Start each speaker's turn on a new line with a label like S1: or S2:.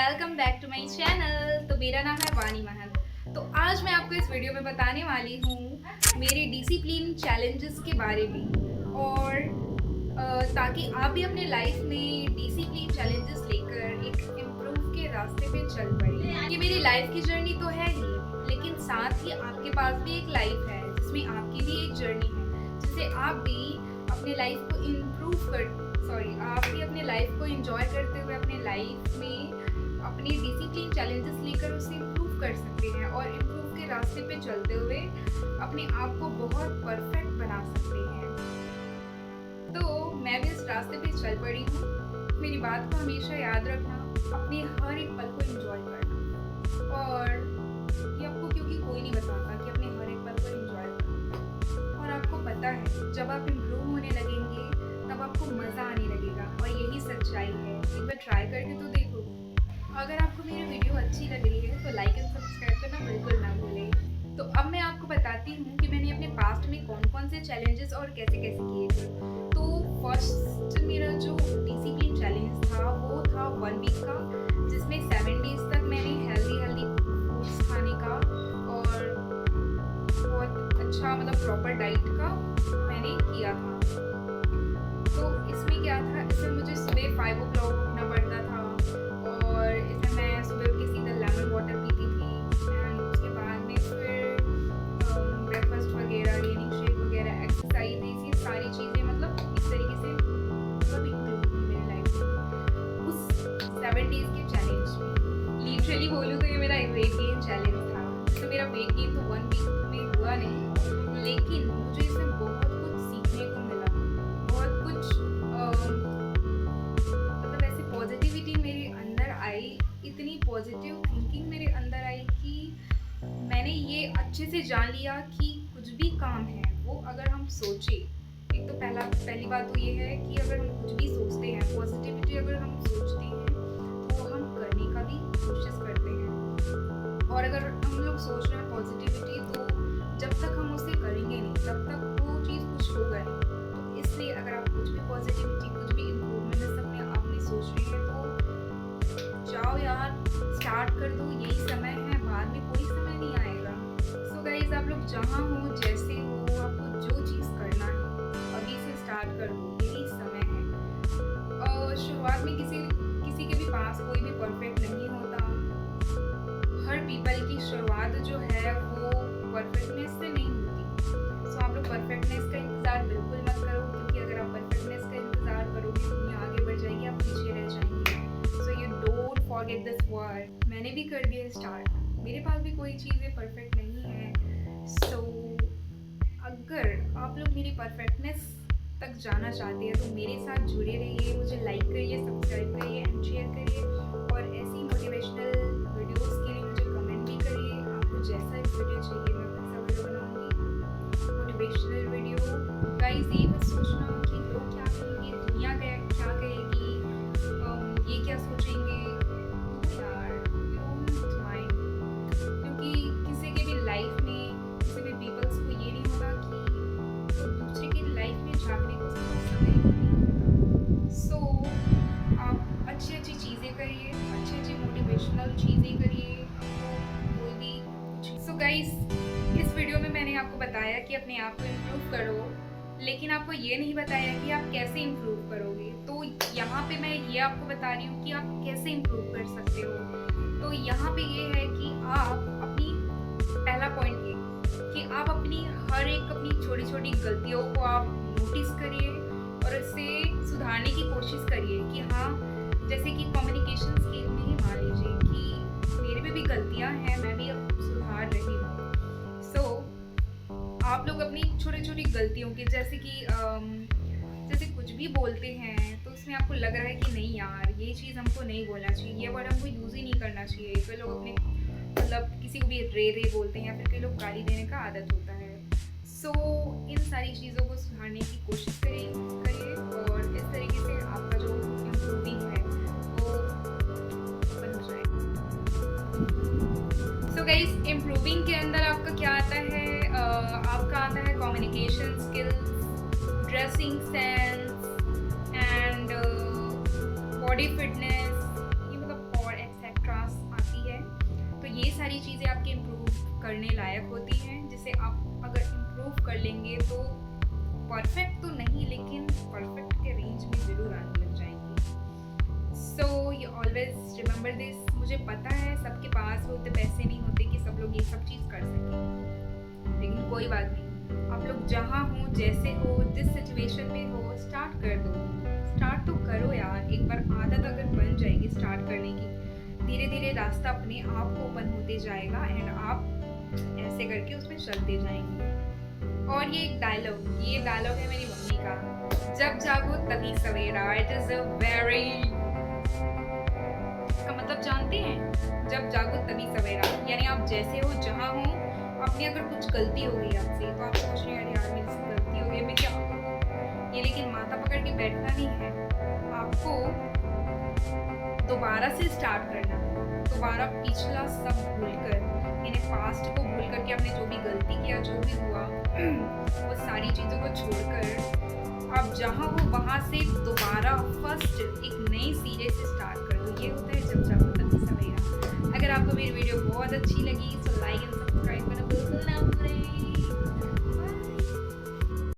S1: Welcome back to my channel. तो मेरा नाम है वानी महल। तो आज मैं आपको इस वीडियो में बताने वाली हूँ मेरे डिसिप्लिन चैलेंजेस के बारे में, और ताकि आप भी अपने लाइफ में डिसिप्लिन चैलेंजेस लेकर एक इम्प्रूव के रास्ते पे चल पड़े। ये मेरी लाइफ की जर्नी तो है ही, लेकिन साथ ही आपके पास भी एक लाइफ है जिसमें आपकी भी एक जर्नी है, जिससे आप भी अपने लाइफ को आप भी अपने लाइफ को एंजॉय करते हुए अपने लाइफ में अपनी डिसिप्लिन चैलेंजेस लेकर उसे इम्प्रूव कर सकते हैं, और इम्प्रूव के रास्ते पे चलते हुए अपने आप को बहुत परफेक्ट बना सकते हैं। तो मैं भी इस रास्ते पे चल पड़ी हूँ। मेरी बात को हमेशा याद रखना, अपने हर एक पल को एंजॉय करना, और ये आपको क्योंकि कोई नहीं बताता कि अपने हर एक पल को एंजॉय करना। और आपको पता है, जब आप इम्प्रूव होने लगेंगे तब आपको मज़ा आने लगेगा, और यही सच्चाई है। एक बार ट्राई करके तो देखो। अगर आपको मेरी वीडियो अच्छी लग रही है तो लाइक एंड सब्सक्राइब करना बिल्कुल ना भूलें। तो अब मैं आपको बताती हूँ कि मैंने अपने पास्ट में कौन कौन से चैलेंजेस और कैसे कैसे किए थे। तो फर्स्ट मेरा जो डिसिप्लिन चैलेंज था वो था 1 वीक का, जिसमें 7 डेज तक मैंने हेल्दी फूड्स खाने का और बहुत अच्छा प्रॉपर डाइट का मैंने किया था। तो इसमें क्या था, इसमें मुझे सुबह 5 o'clock उठना पड़ता था, और इसमें मैं सुबह उठ के सीधा लेमन वाटर पीती थी, एंड उसके बाद में फिर ब्रेकफास्ट वगैरह, रेनिंग शेक वगैरह, एक्सरसाइज, ये सारी चीज़ें इस तरीके से इंक्लूड थी मेरी लाइफ में उस 7 डेज के चैलेंज में। लिटरली बोलूँ तो ये मेरा वेट गेन चैलेंज था। तो मेरा वेट गेन तो 1 वीक में हुआ नहीं, लेकिन मुझे इसमें बहुत कुछ सीखने को मिला, बहुत कुछ ऐसी पॉजिटिविटी मेरे अंदर आई, इतनी पॉजिटिव थिंकिंग मेरे अंदर आई कि मैंने ये अच्छे से जान लिया कि कुछ भी काम है वो अगर हम सोचें, एक तो पहली बात तो ये है कि अगर हम कुछ भी सोचते हैं, पॉजिटिविटी अगर हम सोचते हैं तो हम करने का भी कोशिश करते हैं। और अगर हम लोग सोच रहे हैं पॉजिटिविटी, तो जब तक हम उसे करेंगे नहीं तब तक वो चीज़ कुछ होगा नहीं। तो इसलिए अगर आप कुछ भी पॉजिटिविटी, कुछ भी इम्प्रूवमेंट अपने आप में सोच रहे हैं तो जाओ यार, स्टार्ट कर दो। यही समय है, बाद में कोई समय नहीं आएगा। सो गाइस, आप लोग जहाँ हो, जैसे हो, आपको जो चीज़ करना है अभी से स्टार्ट कर दो, यही समय है। और शुरुआत में किसी के भी पास कोई भी परफेक्ट नहीं होता। हर पीपल की शुरुआत जो है वो परफेक्टनेस से नहीं होती। सो आप लोग परफेक्टनेस का इंतज़ार बिल्कुल मत करो, क्योंकि अगर आप परफेक्टनेस का इंतज़ार करोगे तो दुनिया आगे बढ़ जाएगी, आप पीछे रह जाएंगे। So you don't forget this word. मैंने भी कर दिया स्टार्ट, मेरे पास भी कोई चीज़ें परफेक्ट नहीं है। सो अगर आप लोग मेरी परफेक्टनेस तक जाना चाहते हैं तो मेरे साथ जुड़े रहिए, मुझे लाइक करिए, सब्सक्राइब करिए एंड शेयर करिए, और ऐसी मोटिवेशनल वीडियोस के लिए मुझे कमेंट भी करिए। आपको जैसा एक वीडियो चाहिए मैं वैसा वीडियो बनाऊंगी, मोटिवेशनल वीडियो। गाइस, ये मत सोचना कि लोग क्या कहेंगे, दुनिया क्या कहेगी, ये क्या सोचेंगे। यार, डोंट माइंड, क्योंकि किसी के भी लाइफ में, किसी भी पीपल्स को ये नहीं होता कि तो दूसरे की लाइफ में झांकने को समय नहीं होता। सो आप अच्छी चीज़ें करिए, अच्छी मोटिवेशनल चीज़ें करिए, आपको कोई भी। सो गाइस, इस वीडियो में मैंने आपको बताया कि अपने आप को इम्प्रूव करो, लेकिन आपको ये नहीं बताया कि आप कैसे इम्प्रूव करोगे। तो यहाँ पे मैं ये आपको बता रही हूँ कि आप कैसे इम्प्रूव कर सकते हो। तो यहाँ पे ये है कि आप अपनी, पहला पॉइंट ये कि आप अपनी छोटी छोटी गलतियों को आप नोटिस करिए और इसे सुधारने की कोशिश करिए। कि हाँ, जैसे कि कम्युनिकेशन स्किल में ही मान लीजिए कि मेरे में भी गलतियाँ हैं, मैं भी अब सुधार रही हूँ। सो आप लोग अपनी छोटी छोटी गलतियों की, जैसे कुछ भी बोलते हैं तो उसमें आपको लग रहा है कि नहीं यार, ये चीज़ हमको नहीं बोलना चाहिए, ये वर्ड हमको यूज़ ही नहीं करना चाहिए। कई लोग अपने किसी को भी रे बोलते हैं, या फिर कई लोग गाली देने का आदत होता है। सो इन सारी चीज़ों को सुधारने की कोशिश करिए, और इस तरीके से आपका जो इम्प्रूविंग है वो बन जाएगा। सो गाइस, इम्प्रूविंग के अंदर आपका क्या आता है, आपका आता है communication skills, dressing sense and body fitness, ये और एक्सेट्रा। ये सारी चीज़ें आपके इम्प्रूव करने लायक होती हैं, जिसे आप अगर इम्प्रूव कर लेंगे तो परफेक्ट तो नहीं लेकिन परफेक्ट के रेंज में ज़रूर आने लग जाएंगे। So you always remember this. मुझे पता है सबके पास वो उतने पैसे नहीं होते कि सब लोग ये सब चीज़ कर सकें, लेकिन कोई बात नहीं, आप लोग जहाँ हो, जैसे हो, जिस सिचुएशन में हो, स्टार्ट कर दो। स्टार्ट तो करो यार, एक बार आदत अगर बन जाएगी स्टार्ट करने की, धीरे धीरे रास्ता अपने आप ओपन होते जाएगा एंड आप ऐसे करके उसमें चलते जाएंगे। और ये डायलॉग है मेरी मम्मी का, जब जागो तभी सवेरा। इट इज अ वेरी, इसका मतलब जानते हैं, जब जागो तभी सवेरा, यानी आप जैसे हो, जहाँ हो, आपने अगर कुछ गलती हो गई आपसे तो आप सोच रहे हैं यार मेरे से गलती हो गई, मैं क्या करूँ, ये लेकिन माथा पकड़ के बैठना नहीं है, आपको दोबारा से स्टार्ट करना है। दोबारा पिछला सब भूलकर, यानी पास्ट को भूल करके आपने जो भी गलती किया, जो भी हुआ, वो सारी चीज़ों को छोड़कर आप जहाँ हो वहाँ से दोबारा फर्स्ट एक नई सिरे से स्टार्ट कर दो। ये होता है जब जागो तभी सवेरा। अगर आपको मेरी वीडियो बहुत अच्छी लगी तो लाइक एंड सब्सक्राइब